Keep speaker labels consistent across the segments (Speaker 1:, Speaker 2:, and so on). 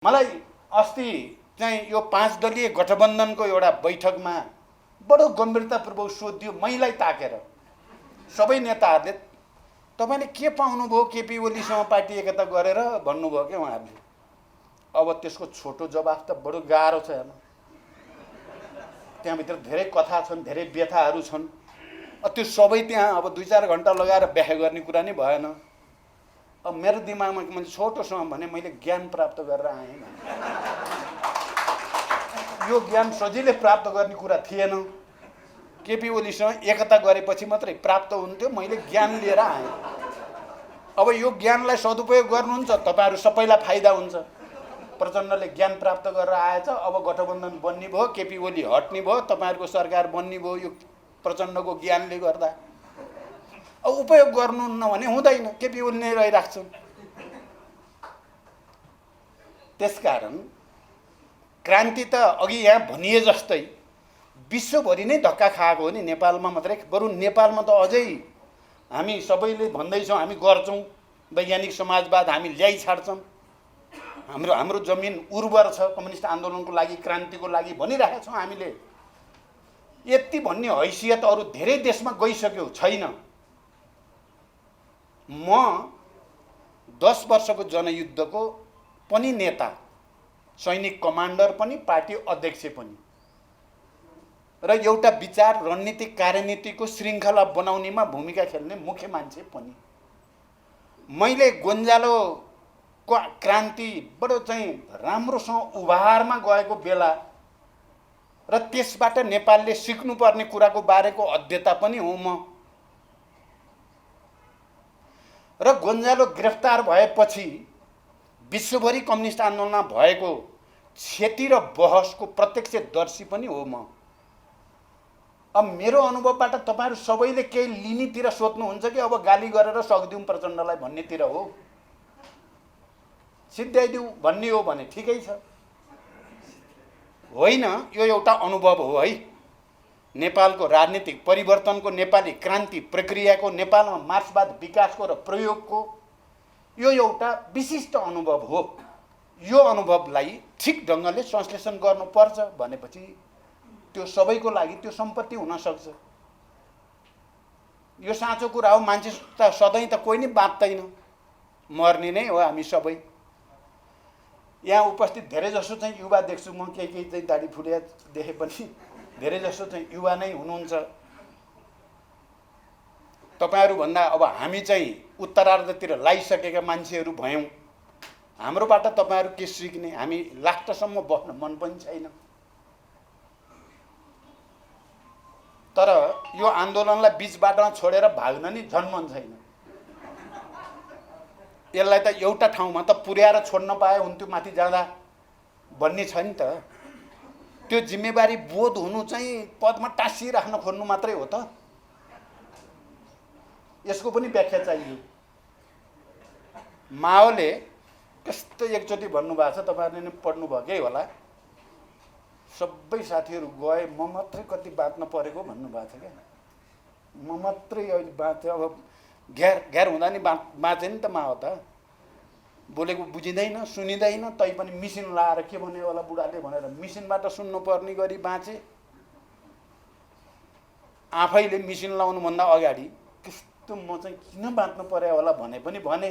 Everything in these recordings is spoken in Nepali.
Speaker 1: मलाई अस्ति चाहिँ यो 5 दलीय गठबन्धनको एउटा बैठकमा बडो गम्भीरतापूर्वक सोधियो मैलाई ताकेर सबै नेताहरूले तपाईले के पाउनुभयो केपी ओलीसँग पार्टी एकता गरेर भन्नुभयो के उहाँहरूले। अब त्यसको छोटो जवाफ त बडो गाह्रो छ हेर्नु। त्यहाँभित्र धेरै कथा छन्, धेरै व्यथाहरू छन्। त्यो सबै त्यहाँ अब 2-4 घण्टा लगाएर व्याख्या गर्ने कुरा नै भएन। अब मेरो दिमागमा मैले छोटोसँग भने मैले ज्ञान प्राप्त गरेर आएँ। यो ज्ञान सजिलै प्राप्त गर्ने कुरा थिएन। केपी ओलीसँग एकता गरेपछि मात्रै प्राप्त हुन्थ्यो। मैले ज्ञान लिएर आएँ। अब यो ज्ञानलाई सदुपयोग गर्नुहुन्छ तपाईहरु सबैलाई फाइदा हुन्छ। प्रचण्डले ज्ञान प्राप्त गरेर आएछ। अब गठबन्धन बन्ने भयो, केपी ओली हट्ने भयो, तपाईहरुको सरकार बन्ने भयो यो प्रचण्डको ज्ञानले गर्दा। अब उपयोग गर्नुहुन्न भने हुँदैन, केपी ओली नै रहिराख्छन्। त्यसकारण क्रान्ति त अघि यहाँ भनिए जस्तै विश्वभरि नै धक्का खाएको हो नि, नेपालमा मात्रै। बरु नेपालमा त अझै हामी सबैले भन्दैछौँ हामी गर्छौँ, वैज्ञानिक समाजवाद हामी ल्याइ छाड्छौँ, हाम्रो जमिन उर्वर छ कम्युनिस्ट आन्दोलनको लागि, क्रान्तिको लागि भनिरहेका छौँ हामीले। यति भन्ने हैसियत अरू धेरै देशमा गइसक्यो छैन। म 10 वर्षको जनयुद्धको पनि नेता, सैनिक कमान्डर पनि, पार्टी अध्यक्ष पनि, र एउटा विचार रणनीतिक कार्यनीतिको श्रृङ्खला बनाउनेमा भूमिका खेल्ने मुख्य मान्छे पनि। मैले गोन्जालोको क्रान्ति बडो चाहिँ राम्रोसँग उभारमा गएको बेला र त्यसबाट नेपालले सिक्नुपर्ने कुराको बारेको अध्येता पनि हुँ म। र गोन्जालो गिरफ्तार भएपछि विश्वभरि कम्युनिस्ट आन्दोलनमा भएको क्षति र बहसको प्रत्यक्षदर्शी पनि हो म। अब मेरो अनुभवबाट तपाईहरु सबैले केही लिनेतिर सोध्नुहुन्छ कि अब गाली गरेर सक्दिउँ प्रचण्डलाई भन्नेतिर हो। सिद्ध्याइदिउँ भन्ने हो भने ठिकै छ, होइन यो एउटा अनुभव हो है। नेपालको राजनीतिक परिवर्तनको, नेपाली क्रान्ति प्रक्रियाको, नेपालमा मार्क्सवाद विकासको र प्रयोगको यो एउटा विशिष्ट अनुभव हो। यो अनुभवलाई ठिक ढङ्गले संश्लेषण गर्नुपर्छ भनेपछि त्यो सबैको लागि त्यो सम्पत्ति हुन सक्छ। यो साँचो कुरा हो। मान्छे त सधैँ त कोही नै बाँच्दैन, मर्ने नै हो हामी सबै। यहाँ उपस्थित धेरै जसो चाहिँ युवा देख्छु म, केही चाहिँ दाढी फुलिया देखे पनि धेरै जसो चाहिँ युवा नै हुनुहुन्छ। तपाईहरु भन्दा अब हामी चाहिँ उत्तरार्धतिर लागिसकेका मान्छेहरू भयौँ। हाम्रोबाट तपाईहरु के सिक्ने? हामी लास्टसम्म बस्न मन पनि छैन। तर यो आन्दोलनलाई बीचबाटमा छोडेर भाग्न नि झन् मन छैन। यसलाई त एउटा ठाउँमा त पुर्याएर छोड्न पाए हुन्थ्यो माथि जाँदा भन्ने छ नि त। त्यो जिम्मेवारी बोध हुनु चाहिँ पदमा टाँसिराख्न खोज्नु मात्रै हो त। यसको पनि व्याख्या चाहियो। माओले कस्तो एकचोटि भन्नुभएको छ, तपाईहरुले नै पढ्नु भएकै होला, सबै साथीहरू गए म मात्रै कति बाँच्न परेको भन्नुभएको छ क्या। म मात्रै अहिले बाँच्यो। अब घेर हुँदा नि बाँचे नि त माओ त। बोलेको बुझिँदैन, सुनिँदैन, तै पनि मिसिन लाएर के भन्यो होला बुढाले भनेर मिसिनबाट सुन्नुपर्ने गरी बाँचे। आफैले मिसिन लाउनुभन्दा अगाडि कस्तो म चाहिँ किन बाँच्नु पर्यो होला भने पनि भने।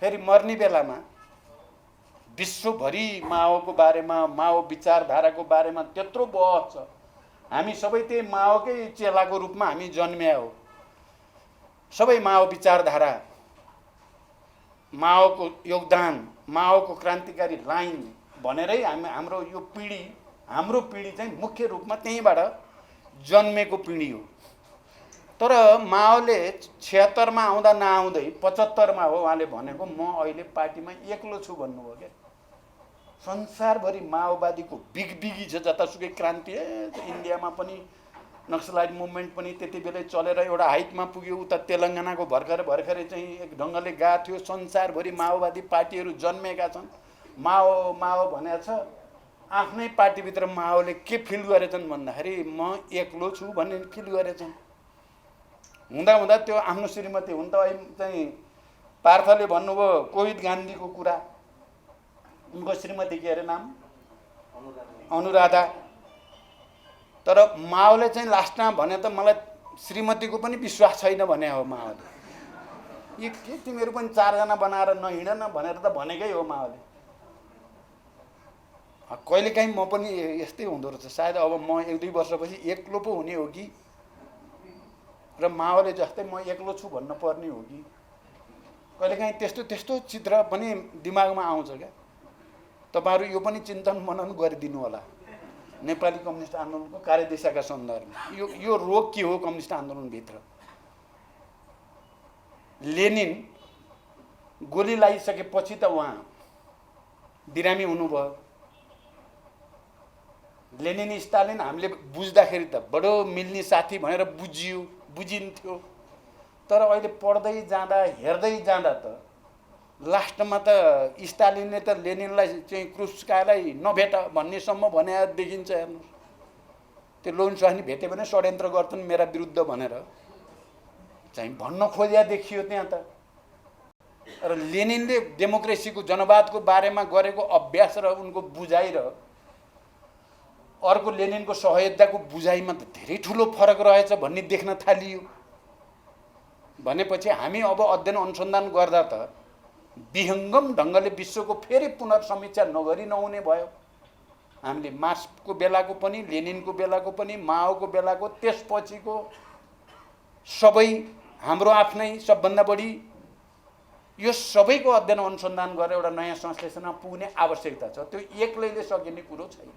Speaker 1: फेरि मर्ने बेलामा विश्वभरि माओको बारेमा, माओ विचारधाराको बारेमा त्यत्रो बहस छ। हामी सबै त्यही माओकै चेलाको रूपमा हामी जन्मिया हो। सबै माओ विचारधारा, माओको योगदान, माओको क्रान्तिकारी लाइन भनेरै हाम्रो यो पिढी, हाम्रो पिढी चाहिँ मुख्य रूपमा त्यहीँबाट जन्मेको पिढी हो। तर माओले 76 मा आउँदा नआउँदै 75 मा हो उहाँले भनेको म अहिले पार्टीमा एक्लो छु भन्नुभयो क्या। संसारभरि माओवादीको बिगबिगी छ, जतासुकै क्रान्ति। इन्डियामा पनि नक्सलाइट मुभमेन्ट पनि त्यति बेलै चलेर एउटा हाइटमा पुग्यो। उता तेलङ्गानाको भर्खरै चाहिँ एक ढङ्गले गएको थियो। संसारभरि माओवादी पार्टीहरू जन्मेका छन्। माओ माओ भनेको छ। आफ्नै पार्टीभित्र माओले के फिल गरेछन् भन्दाखेरि म एक्लो छु भन्ने फिल गरेछन्। हुँदा त्यो आफ्नो श्रीमती हुन त चाहिँ पार्थले भन्नुभयो कोविद गान्धीको कुरा, उनको श्रीमती के अरे नाम अनुराधा। तर माओले चाहिँ लास्टमा भने त मलाई श्रीमतीको पनि विश्वास छैन भने हो माओले। यो के तिमीहरू पनि 4 जना बनाएर नहिँड न भनेर त भनेकै हो माओले। कहिलेकाहीँ म पनि यस्तै हुँदो रहेछ, सायद अब म 1-2 वर्षपछि एक्लो पो हुने हो कि र माओले जस्तै म एक्लो छु भन्न पर्ने हो कि, कहिलेकाहीँ त्यस्तो त्यस्तो चित्र पनि दिमागमा आउँछ क्या। तपाईहरु यो पनि चिन्तन मनन गरिदिनु होला नेपाली कम्युनिस्ट आन्दोलनको कार्यदिशाका सन्दर्भमा। यो रोग के हो कम्युनिस्ट आन्दोलनभित्र? लेनिन गोली लगाइसकेपछि त उहाँ बिरामी हुनुभयो। लेनिन स्टालिन हामीले बुझ्दाखेरि त बडो मिल्ने साथी भनेर बुझिन्थ्यो। तर अहिले पढ्दै जाँदा हेर्दै जाँदा त लास्टमा त स्टालिनले त लेनिनलाई चाहिँ क्रुस्कालाई नभेट भन्नेसम्म भने देखिन्छ। हेर्नु त्यो लोन्सानी भेट्यो भने षड्यन्त्र गर्छन् मेरा विरुद्ध भनेर चाहिँ भन्न खोजिया देखियो त्यहाँ त। र लेनिनले डेमोक्रेसीको जनवादको बारेमा गरेको अभ्यास र उनको बुझाइ र अर्को लेनिनको सहयोद्धाको बुझाइमा त धेरै ठुलो फरक रहेछ भन्ने देख्न थालियो। भनेपछि हामी अब अध्ययन अनुसन्धान गर्दा त विहङ्गम ढङ्गले विश्वको फेरि पुनर्समीक्षा नगरी नहुने भयो। हामीले मार्क्सको बेलाको पनि, लेनिनको बेलाको पनि, माओको बेलाको, त्यसपछिको सबै हाम्रो आफ्नै सबभन्दा बढी यो सबैको अध्ययन अनुसन्धान गरेर एउटा नयाँ संश्लेषणमा पुग्ने आवश्यकता छ। त्यो एक्लैले सकिने कुरो छैन।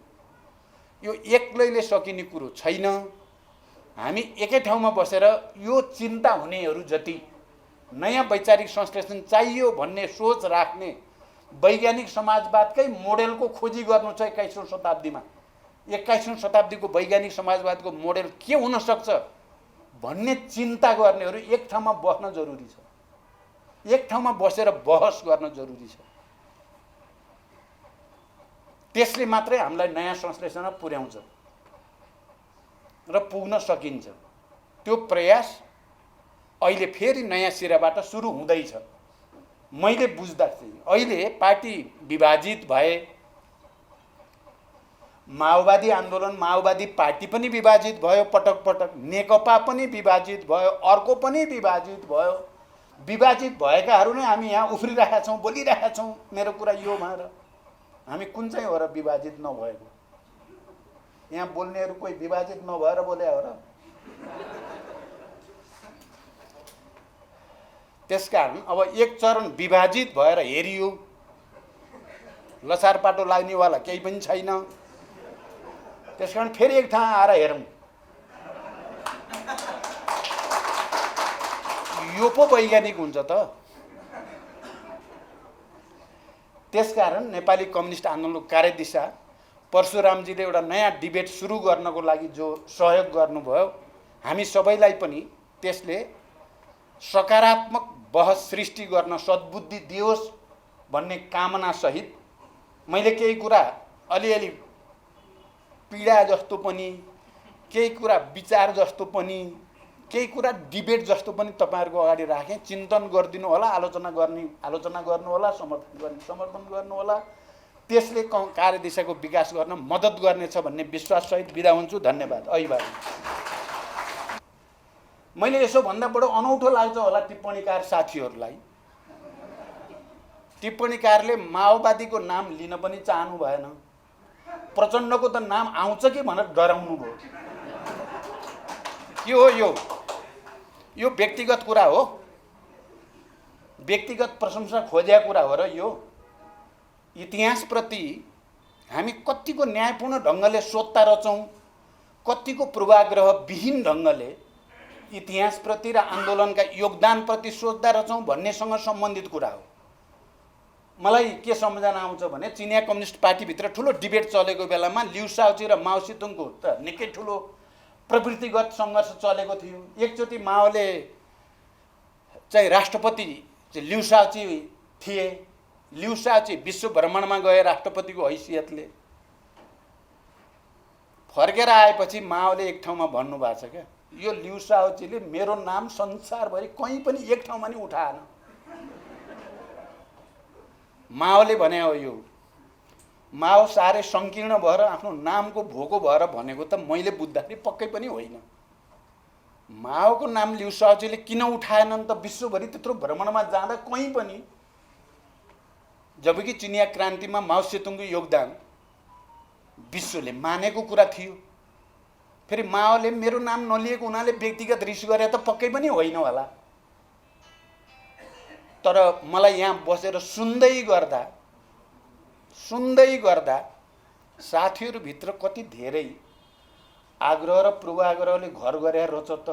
Speaker 1: यो एक्लैले सकिने कुरो छैन। हामी एकै ठाउँमा बसेर यो चिन्ता हुनेहरू जति नयाँ वैचारिक संश्लेषण चाहियो भन्ने सोच राख्ने वैज्ञानिक समाजवादकै मोडेलको खोजी गर्नु छ 21औं शताब्दीमा। 21औं शताब्दीको वैज्ञानिक समाजवादको मोडेल के हुन सक्छ भन्ने चिन्ता गर्नेहरू एक ठाउँमा बस्न जरुरी छ। एक ठाउँमा बसेर बहस गर्न जरुरी छ। त्यसले मात्रै हामीलाई नयाँ संश्लेषणमा पुर्याउँछ र पुग्न सकिन्छ। त्यो प्रयास अहिले फेरि नयाँ सिराबाट सुरु हुँदैछ। मैले बुझ्दा चाहिँ अहिले पार्टी विभाजित भए, माओवादी आन्दोलन माओवादी पार्टी पनि विभाजित भयो, पटक पटक नेकपा पनि विभाजित भयो, अर्को पनि विभाजित भयो। विभाजित भएकाहरू नै हामी यहाँ उफ्रिरहेका छौँ, बोलिरहेका छौँ मेरो कुरा यो भनेर। हामी कुन चाहिँ हो र विभाजित नभएको? यहाँ बोल्नेहरू कोही विभाजित नभएर बोले हो र? त्यसकारण अब एक चरण विभाजित भएर हेरियो, लसारपाटो लाग्नेवाला केही पनि छैन। त्यसकारण फेरि एक ठाउँ आएर हेरौँ। यो पो वैज्ञानिक हुन्छ त। त्यसकारण नेपाली कम्युनिस्ट आन्दोलनको कार्यदिशा परशुरामजीले एउटा नयाँ डिबेट सुरु गर्नको लागि जो सहयोग गर्नुभयो, हामी सबैलाई पनि त्यसले सकारात्मक बहस सृष्टि गर्न सद्बुद्धि दियोस् भन्ने कामना सहित मैले केही कुरा अलिअलि पीडा जस्तो पनि, केही कुरा विचार जस्तो पनि, केही कुरा डिबेट जस्तो पनि तपाईहरुको अगाडि राखेँ। चिन्तन गरिदिनु होला, आलोचना गर्नु होला, समर्थन गर्नु होला। त्यसले कार्यदिशाको विकास गर्न मद्दत गर्नेछ भन्ने विश्वास सहित बिदा हुन्छु। धन्यवाद। अभिवादन। मैले यसो भन्दा बडो अनौठो लाग्छ होला टिप्पणीकार साथीहरूलाई। टिप्पणीकारले माओवादीको नाम लिन पनि चाहनु भएन, प्रचण्डको त नाम आउँछ कि भनेर डराउनु भयो। के हो यो? यो व्यक्तिगत कुरा हो, व्यक्तिगत प्रशंसा खोजेको कुरा हो र यो? इतिहासप्रति हामी कतिको न्यायपूर्ण ढङ्गले सोध्ता रचौँ, कतिको पूर्वाग्रह विहीन ढङ्गले इतिहासप्रति र आन्दोलनका योगदानप्रति सोच्दा रहेछौँ भन्नेसँग सम्बन्धित कुरा हो। मलाई के सम्झना आउँछ भने चिनिया कम्युनिस्ट पार्टीभित्र ठुलो डिबेट चलेको बेलामा लिउ साओची र माओ सेतुङको त निकै ठुलो प्रवृत्तिगत सङ्घर्ष चलेको थियो। एकचोटि माओले चाहिँ राष्ट्रपति लिउ साओची थिए। लिउ साओची विश्व भ्रमणमा गए राष्ट्रपतिको हैसियतले। फर्केर आएपछि माओले एक ठाउँमा भन्नुभएको छ क्या, यो लिउ साओचीले मेरो नाम संसारभरि कहीँ पनि एक ठाउँमा नि उठाएन। माओले भने हो यो माओ साह्रै सङ्कीर्ण भएर आफ्नो नामको भोको भएर भनेको त मैले बुझ्दाखेरि पक्कै पनि होइन। माओको नाम लिउ साउजीले किन उठाएनन् त विश्वभरि त्यत्रो भ्रमणमा जाँदा कहीँ पनि, जबकि चिनिया क्रान्तिमा माओ सेतुङको योगदान विश्वले मानेको कुरा थियो। फेरि माओले मेरो नाम नलिएको हुनाले व्यक्तिगत रिस गरे त पक्कै पनि होइन होला। तर मलाई यहाँ बसेर सुन्दै गर्दा साथीहरूभित्र कति धेरै आग्रह र पूर्वाग्रहले घर गरे रोच त।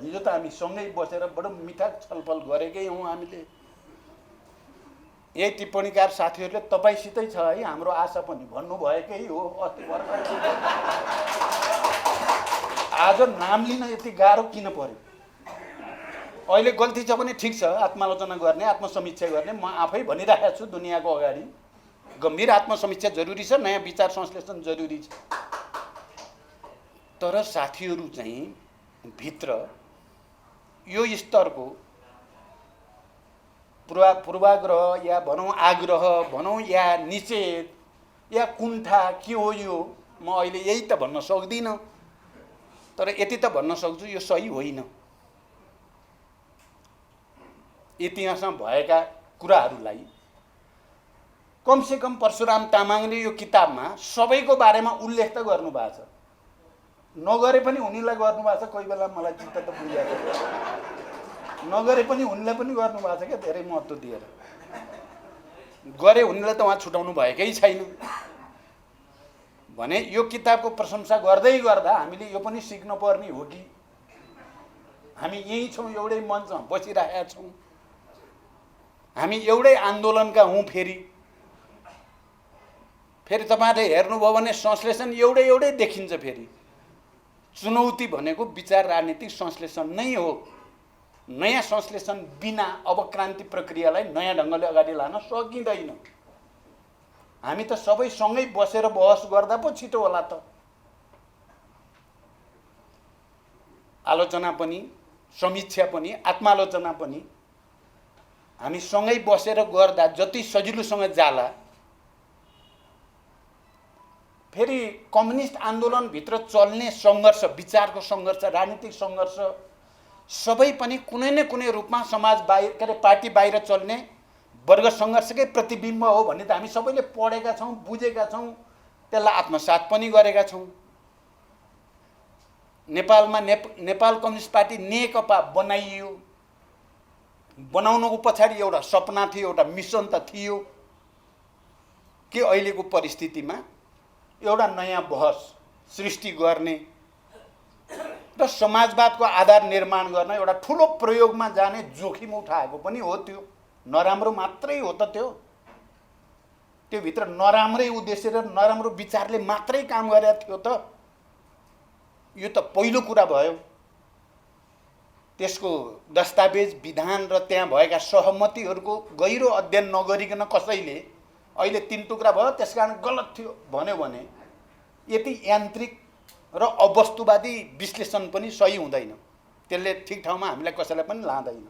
Speaker 1: हिजो त हामी सँगै बसेर बडो मिठा छलफल गरेकै हौँ हामीले। यही टिप्पणीकार साथीहरूले तपाईँसितै छ है हाम्रो आशा पनि भन्नुभएकै हो। अस्ति भर्खर आज नाम लिन यति गाह्रो किन पर्यो? अहिले गल्ती छ भने ठिक छ, आत्मालोचना गर्ने, आत्मसमीक्षा गर्ने। म आफै भनिरहेको छु दुनियाँको अगाडि, गम्भीर आत्मसमीक्षा जरुरी छ, नयाँ विचार संश्लेषण जरुरी छ। तर साथीहरू चाहिँ भित्र यो स्तरको पूर्वाग्रह या भनौँ आग्रह भनौँ या निषेध या कुण्ठा के हो यो, म अहिले यही त भन्न सक्दिनँ। तर यति त भन्न सक्छु यो सही होइन। इतिहासमा भएका कुराहरूलाई कमसेकम परशुराम तामाङले यो किताबमा सबैको बारेमा उल्लेख त गर्नुभएको छ। नगरे पनि उनीलाई गर्नुभएको छ, कोही बेला मलाई चित्त त बुझाएको, नगरे पनि उनीलाई पनि गर्नुभएको छ क्या, धेरै महत्त्व दिएर। गरे उनीलाई त उहाँ छुटाउनु भएकै छैन भने यो किताबको प्रशंसा गर्दै गर्दा हामीले यो पनि सिक्न पर्ने हो कि हामी यही छौँ, एउटै मञ्चमा बसिरहेका छौँ, हामी एउटै आन्दोलनका हौँ। फेरि तपाईँहरूले हेर्नुभयो भने संश्लेषण एउटै देखिन्छ। फेरि चुनौती भनेको विचार राजनीतिक संश्लेषण नै हो। नयाँ संश्लेषण बिना अब क्रान्ति प्रक्रियालाई नयाँ ढङ्गले अगाडि लान सकिँदैन। हामी त सबै सँगै बसेर बहस गर्दा पो छिटो होला त। आलोचना पनि, समीक्षा पनि, आत्मालोचना पनि हामी सँगै बसेर गर्दा जति सजिलोसँग जाला। फेरि कम्युनिस्ट आन्दोलनभित्र चल्ने सङ्घर्ष, विचारको सङ्घर्ष, राजनीतिक सङ्घर्ष सबै पनि कुनै न कुनै रूपमा समाज बाहिर, के अरे पार्टी बाहिर चल्ने वर्ग सङ्घर्षकै प्रतिबिम्ब हो भन्ने त हामी सबैले पढेका छौँ, बुझेका छौँ, त्यसलाई आत्मसात पनि गरेका छौँ। नेपालमा नेपाल कम्युनिस्ट पार्टी नेकपा बनाइयो, बनाउनुको पछाडि एउटा सपना थियो, एउटा मिसन त थियो कि अहिलेको परिस्थितिमा एउटा नयाँ बहस सृष्टि गर्ने र समाजवादको आधार निर्माण गर्न एउटा ठुलो प्रयोगमा जाने जोखिम उठाएको पनि हो। त्यो नराम्रो मात्रै हो त, त्यो भित्र नराम्रै उद्देश्य र नराम्रो विचारले मात्रै काम गरेको थियो त। यो त पहिलो कुरा भयो। त्यसको दस्तावेज, विधान र त्यहाँ भएका सहमतिहरूको गहिरो अध्ययन नगरिकन कसैले अहिले 3 टुक्रा भयो त्यसकारण गलत थियो भन्यो भने यति यान्त्रिक र अवस्तुवादी विश्लेषण पनि सही हुँदैन। त्यसले ठिक ठाउँमा हामीलाई कसैलाई पनि लाँदैन।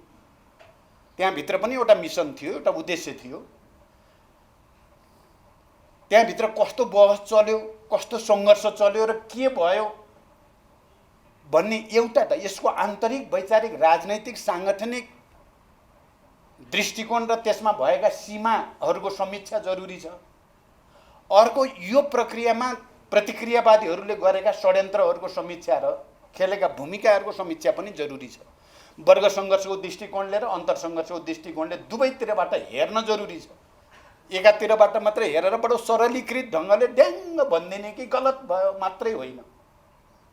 Speaker 1: त्यहाँभित्र पनि एउटा मिसन थियो, एउटा उद्देश्य थियो। त्यहाँभित्र कस्तो बहस चल्यो, कस्तो सङ्घर्ष चल्यो र के भयो भन्ने एउटा त यसको आन्तरिक वैचारिक राजनैतिक साङ्गठनिक दृष्टिकोण र त्यसमा भएका सीमाहरूको समीक्षा जरुरी छ। अर्को यो प्रक्रियामा प्रतिक्रियावादीहरूले गरेका षड्यन्त्रहरूको समीक्षा र खेलेका भूमिकाहरूको समीक्षा पनि जरुरी छ। वर्ग सङ्घर्षको दृष्टिकोणले र अन्तरसङ्घर्षको दृष्टिकोणले दुवैतिरबाट हेर्न जरुरी छ। एकातिरबाट मात्रै हेरेर बडो सरलीकृत ढङ्गले ड्याङ्ग भनिदिने कि गलत भयो मात्रै होइन।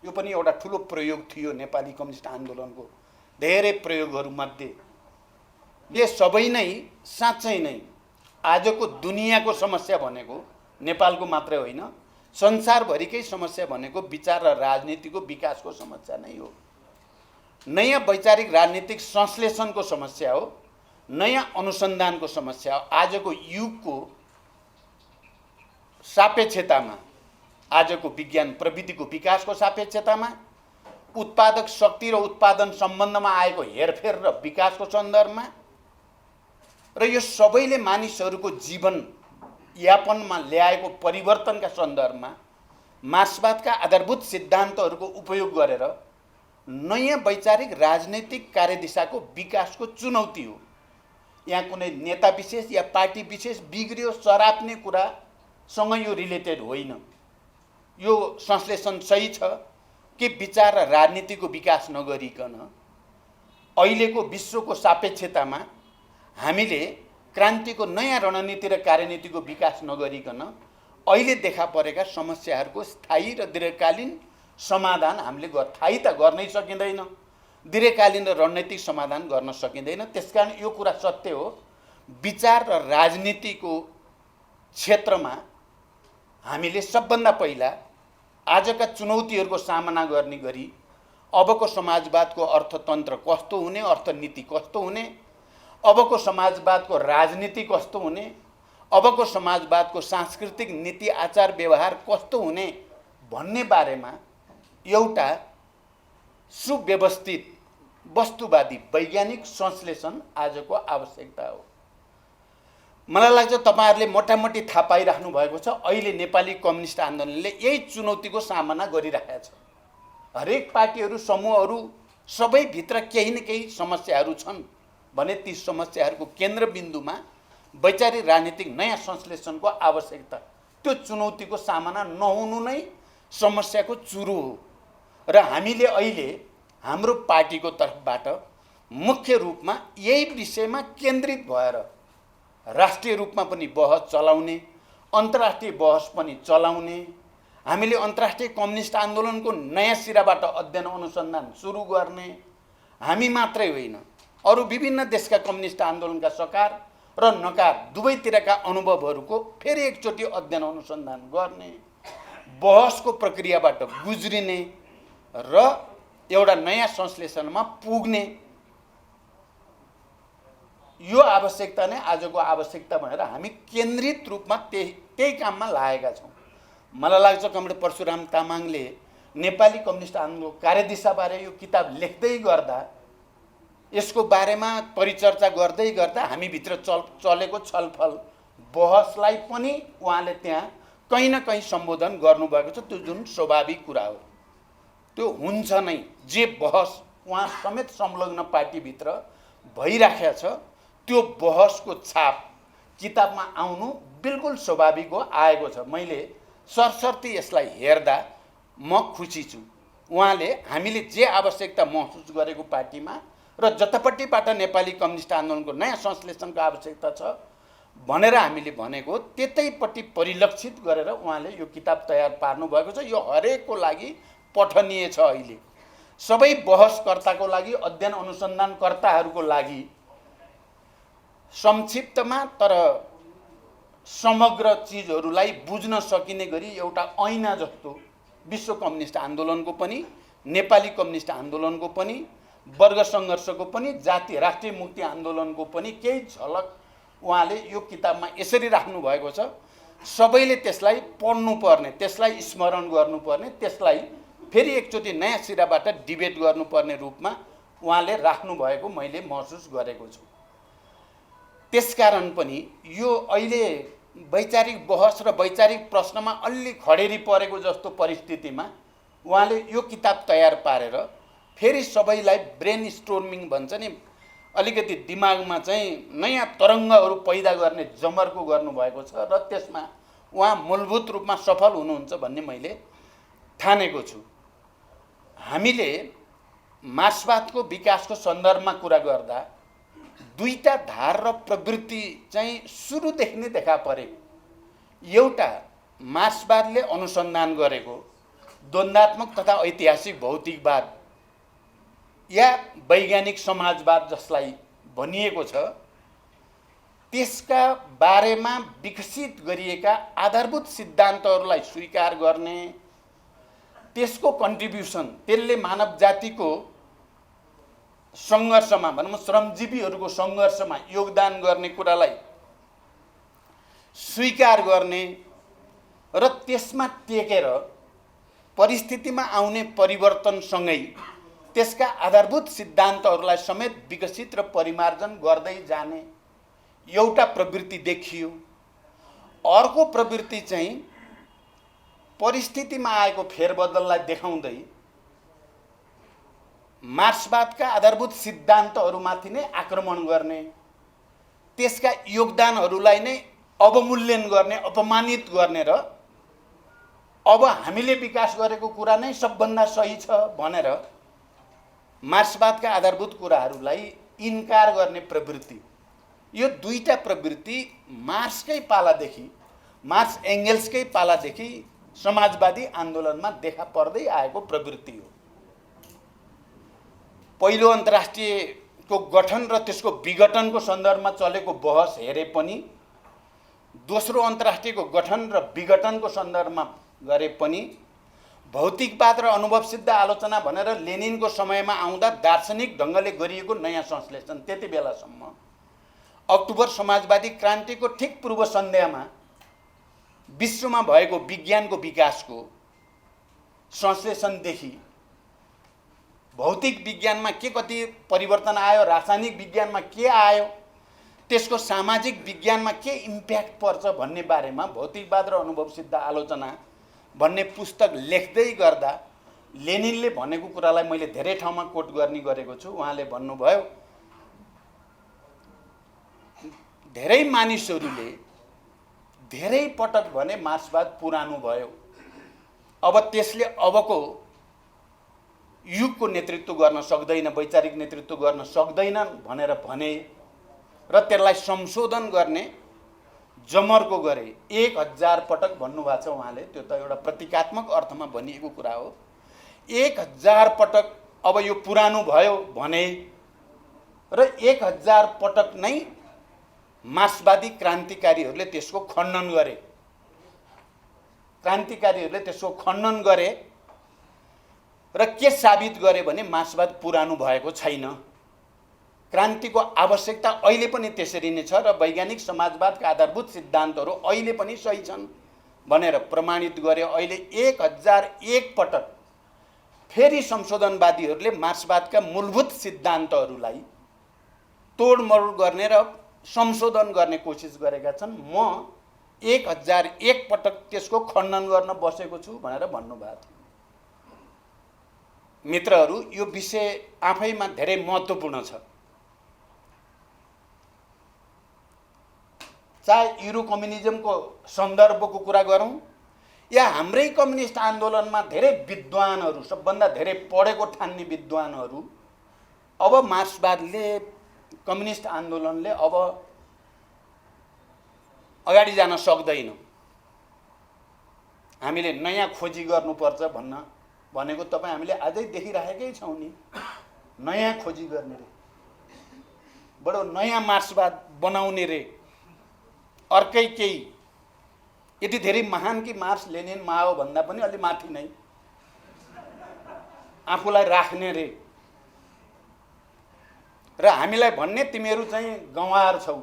Speaker 1: यो पनि एउटा ठुलो प्रयोग थियो नेपाली कम्युनिस्ट आन्दोलनको धेरै प्रयोगहरूमध्ये। यो सबै नै साँच्चै नै आजको दुनियाँको समस्या भनेको नेपालको मात्रै होइन, संसारभरिकै समस्या भनेको विचार र राजनीतिको विकासको समस्या नै हो। नयाँ वैचारिक राजनीतिक संश्लेषणको समस्या हो, नयाँ अनुसन्धानको समस्या हो। आजको युगको सापेक्षतामा, आजको विज्ञान प्रविधिको विकासको सापेक्षतामा, उत्पादक शक्ति र उत्पादन सम्बन्धमा आएको हेरफेर र विकासको सन्दर्भमा र यो सबैले मानिसहरूको जीवन यापनमा ल्याएको परिवर्तनका सन्दर्भमा मार्क्सवादका आधारभूत सिद्धान्तहरूको उपयोग गरेर नयाँ वैचारिक राजनैतिक कार्यदिशाको विकासको चुनौती हो। यहाँ कुनै नेता विशेष या पार्टी विशेष बिग्रियो सराप्ने कुरासँग यो रिलेटेड होइन। यो संश्लेषण सही छ कि विचार र राजनीतिको विकास नगरिकन अहिलेको विश्वको सापेक्षतामा हामीले क्रान्तिको नयाँ रणनीति र कार्यनीतिको विकास नगरिकन अहिले देखा परेका समस्याहरूको स्थायी र दीर्घकालीन समाधान हामीले थाहै त गर्नै सकिँदैन, दीर्घकालीन र रणनीतिक समाधान गर्न सकिँदैन। त्यसकारण यो कुरा सत्य हो, विचार र राजनीतिको क्षेत्रमा हामीले सबभन्दा पहिला आजका चुनौतीहरूको सामना गर्ने गरी अबको समाजवादको अर्थतन्त्र कस्तो हुने, अर्थनीति कस्तो हुने, अबको समाजवादको राजनीति कस्तो हुने, अबको समाजवादको सांस्कृतिक नीति आचार व्यवहार कस्तो हुने भन्ने बारेमा एउटा सुव्यवस्थित वस्तुवादी वैज्ञानिक संश्लेषण आजको आवश्यकता हो। मलाई लाग्छ तपाईहरुले मोटामोटी थाहा पाइराख्नु भएको छ, अहिले नेपाली कम्युनिस्ट आन्दोलनले यही चुनौतीको सामना गरिरहेको छ। हरेक पार्टीहरू समूहहरू सबैभित्र केही न केही समस्याहरू छन् भने ती समस्याहरूको केन्द्रबिन्दुमा वैचारिक राजनीतिक नयाँ संश्लेषणको आवश्यकता, त्यो चुनौतीको सामना नहुनु नै समस्याको चुरो हो। र हामीले अहिले हाम्रो पार्टीको तर्फबाट मुख्य रूपमा यही विषयमा केन्द्रित भएर राष्ट्रिय रूपमा पनि बहस चलाउने, अन्तर्राष्ट्रिय बहस पनि चलाउने, हामीले अन्तर्राष्ट्रिय कम्युनिस्ट आन्दोलनको नयाँ सिराबाट अध्ययन अनुसन्धान सुरु गर्ने, हामी मात्रै होइन अरू विभिन्न देशका कम्युनिस्ट आन्दोलनका सकार र नकार दुवैतिरका अनुभवहरूको फेरि एकचोटि अध्ययन अनुसन्धान गर्ने, बहसको प्रक्रियाबाट गुज्रिने र एउटा नयाँ संश्लेषणमा पुग्ने, यो आवश्यकता नै आजको आवश्यकता भनेर हामी केन्द्रित रूपमा त्यही काममा लागेका छौँ। मलाई लाग्छ कमरेड परशुराम तामाङले नेपाली कम्युनिस्ट आन्दोलनको कार्यदिशाबारे यो किताब लेख्दै गर्दा, यसको बारेमा परिचर्चा गर्दै गर्दा हामीभित्र चलेको छलफल बहसलाई पनि उहाँले त्यहाँ कहीँ न कहीँ सम्बोधन गर्नुभएको छ। त्यो जुन स्वाभाविक कुरा हो, त्यो हुन्छ नै। जे बहस उहाँ समेत संलग्न पार्टीभित्र भइराखेको छ त्यो बहसको छाप किताबमा आउनु बिल्कुल स्वाभाविक हो, आएको छ। मैले सरसर्ती यसलाई हेर्दा म खुसी छु। उहाँले हामीले जे आवश्यकता महसुस गरेको पार्टीमा र जतापट्टिबाट नेपाली कम्युनिस्ट आन्दोलनको नयाँ संश्लेषणको आवश्यकता छ भनेर हामीले भनेको त्यतैपट्टि परिलक्षित गरेर उहाँले यो किताब तयार पार्नु भएको छ। यो हरेकको लागि पठनीय छ। अहिले सबै बहसकर्ताको लागि, अध्ययन अनुसन्धानकर्ताहरूको लागि संक्षिप्तमा तर समग्र चीजहरूलाई बुझ्न सकिने गरी एउटा ऐना जस्तो विश्व कम्युनिस्ट आन्दोलनको पनि, नेपाली कम्युनिस्ट आन्दोलनको पनि, वर्ग सङ्घर्षको पनि, जातीय राष्ट्रिय मुक्ति आन्दोलनको पनि केही झलक उहाँले यो किताबमा यसरी राख्नु भएको छ। सबैले त्यसलाई पढ्नुपर्ने, त्यसलाई स्मरण गर्नुपर्ने, त्यसलाई फेरि एकचोटि नयाँ सिराबाट डिबेट गर्नुपर्ने रूपमा उहाँले राख्नु भएको मैले महसुस गरेको छु। त्यसकारण पनि यो अहिले वैचारिक बहस र वैचारिक प्रश्नमा अलि खडेरी परेको जस्तो परिस्थितिमा उहाँले यो किताब तयार पारेर फेरि सबैलाई ब्रेन स्टोर्मिङ भन्छ नि, अलिकति दिमागमा चाहिँ नयाँ तरङ्गहरू पैदा गर्ने जमर्को गर्नुभएको छ र त्यसमा उहाँ मूलभूत रूपमा सफल हुनुहुन्छ भन्ने मैले ठानेको छु। हामीले मार्क्सवादको विकासको सन्दर्भमा कुरा गर्दा दुईटा धार र प्रवृत्ति चाहिँ सुरुदेखि नै देखा परे। एउटा मार्क्सवादले अनुसन्धान गरेको द्वन्द्वात्मक तथा ऐतिहासिक भौतिकवाद या वैज्ञानिक समाजवाद जसलाई भनिएको छ, त्यसका बारेमा विकसित गरिएका आधारभूत सिद्धान्तहरूलाई स्वीकार गर्ने, त्यसको कन्ट्रिब्युसन, त्यसले मानव जातिको सङ्घर्षमा भनौँ श्रमजीवीहरूको सङ्घर्षमा योगदान गर्ने कुरालाई स्वीकार गर्ने र त्यसमा टेकेर परिस्थितिमा आउने परिवर्तनसँगै त्यसका आधारभूत सिद्धान्तहरूलाई समेत विकसित र परिमार्जन गर्दै जाने, एउटा प्रवृत्ति देखियो। अर्को प्रवृत्ति चाहिँ परिस्थितिमा आएको फेरबदललाई देखाउँदै मार्क्सवादका आधारभूत सिद्धान्तहरूमाथि नै आक्रमण गर्ने, त्यसका योगदानहरूलाई नै अवमूल्यन गर्ने, अपमानित गर्ने र अब हामीले विकास गरेको कुरा नै सबभन्दा सही छ भनेर मार्क्सवादका आधारभूत कुराहरूलाई इन्कार गर्ने प्रवृत्ति। यो दुईटा प्रवृत्ति मार्क्सकै पालादेखि, मार्क्स एङ्गेल्सकै पालादेखि समाजवादी आन्दोलनमा देखा पर्दै आएको प्रवृत्ति हो। पहिलो अन्तर्राष्ट्रियको गठन र त्यसको विघटनको सन्दर्भमा चलेको बहस हेरे पनि, दोस्रो अन्तर्राष्ट्रियको गठन र विघटनको सन्दर्भमा गरे पनि, भौतिकवाद र अनुभवसिद्ध आलोचना भनेर लेनिनको समयमा आउँदा दार्शनिक ढङ्गले गरिएको नयाँ संश्लेषण, त्यति बेलासम्म अक्टोबर समाजवादी क्रान्तिको ठिक पूर्व सन्ध्यामा विश्वमा भएको विज्ञानको विकासको संश्लेषणदेखि भौतिक विज्ञानमा के कति परिवर्तन आयो, रासायनिक विज्ञानमा के आयो, त्यसको सामाजिक विज्ञानमा के इम्प्याक्ट पर्छ भन्ने बारेमा भौतिकवाद र अनुभवसिद्ध आलोचना भन्ने पुस्तक लेख्दै गर्दा लेनिनले भनेको कुरालाई मैले धेरै ठाउँमा कोट गर्ने गरेको छु। उहाँले भन्नुभयो, धेरै मानिसहरूले धेरै पटक भने मार्क्सवाद पुरानो भयो, अब त्यसले अबको युगको नेतृत्व गर्न सक्दैन, वैचारिक नेतृत्व गर्न सक्दैन भनेर भने र त्यसलाई संशोधन गर्ने जमर्को गरे। 1000 पटक भन्नुभएको छ उहाँले, त्यो त एउटा प्रतीकात्मक अर्थमा भनिएको कुरा हो। 1000 पटक अब यो पुरानो भयो भने र 1000 पटक नै मार्क्सवादी क्रान्तिकारीहरूले त्यसको खण्डन गरे, क्रान्तिकारीहरूले त्यसको खण्डन गरे र के साबित गरे भने मार्क्सवाद पुरानो भएको छैन, क्रान्तिको आवश्यकता अहिले पनि त्यसरी नै छ र वैज्ञानिक समाजवादका आधारभूत सिद्धान्तहरू अहिले पनि सही छन् भनेर प्रमाणित गरे। अहिले 1001 पटक फेरि संशोधनवादीहरूले मार्क्सवादका मूलभूत सिद्धान्तहरूलाई तोडमोड गर्ने र संशोधन गर्ने कोसिस गरेका छन्। म 1001 पटक त्यसको खण्डन गर्न बसेको छु भनेर भन्नुभएको थियो। मित्रहरू, यो विषय आफैमा धेरै महत्त्वपूर्ण छ। चाहे युरो कम्युनिजमको सन्दर्भको कुरा गरौँ या हाम्रै कम्युनिस्ट आन्दोलनमा धेरै विद्वानहरू, सबभन्दा धेरै पढेको ठान्ने विद्वानहरू अब मार्क्सवादले, कम्युनिस्ट आन्दोलनले अब अगाडि जान सक्दैन, हामीले नयाँ खोजी गर्नुपर्छ भनेको तपाईँ हामीले अझै देखिरहेकै छौँ नि। नयाँ खोजी गर्ने रे, बडो नयाँ मार्क्सवाद बनाउने रे, अर्कै केही, यति धेरै महान कि मार्क्स लेनिन माओ भन्दा पनि अलि माथि नै आफूलाई राख्ने रे र हामीलाई भन्ने तिमीहरू चाहिँ गँवार छौ,